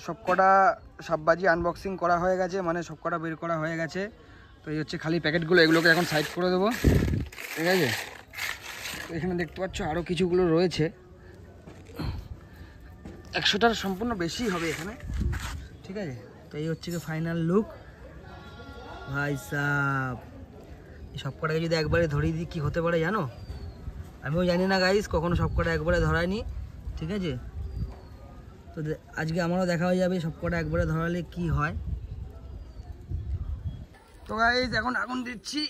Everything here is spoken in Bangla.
সবকটা সাববাজি আনবক্সিং করা হয়ে গেছে, মানে সবকটা বের করা হয়ে গেছে। তো এই হচ্ছে খালি প্যাকেটগুলো, এগুলোকে এখন সাইড করে দেবো, ঠিক আছে। তো এখানে দেখতে পাচ্ছ আরও কিছুগুলো রয়েছে, 100টার সম্পূর্ণ বেশি হবে এখানে, ঠিক আছে। তো এই হচ্ছে কি ফাইনাল লুক ভাই সাব। এই সবকটাকে যদি একবারে ধরিয়ে দিই কী হতে পারে জানো? আমিও জানি না গাইস, কখনো সবকটা একবারে ধরায়নি, ঠিক আছে। তো আজকে আমারও দেখা হয়ে যাবে সবকটা একবারে ধরালে কি হয়। তো গাইস এখন আগুন দিচ্ছি।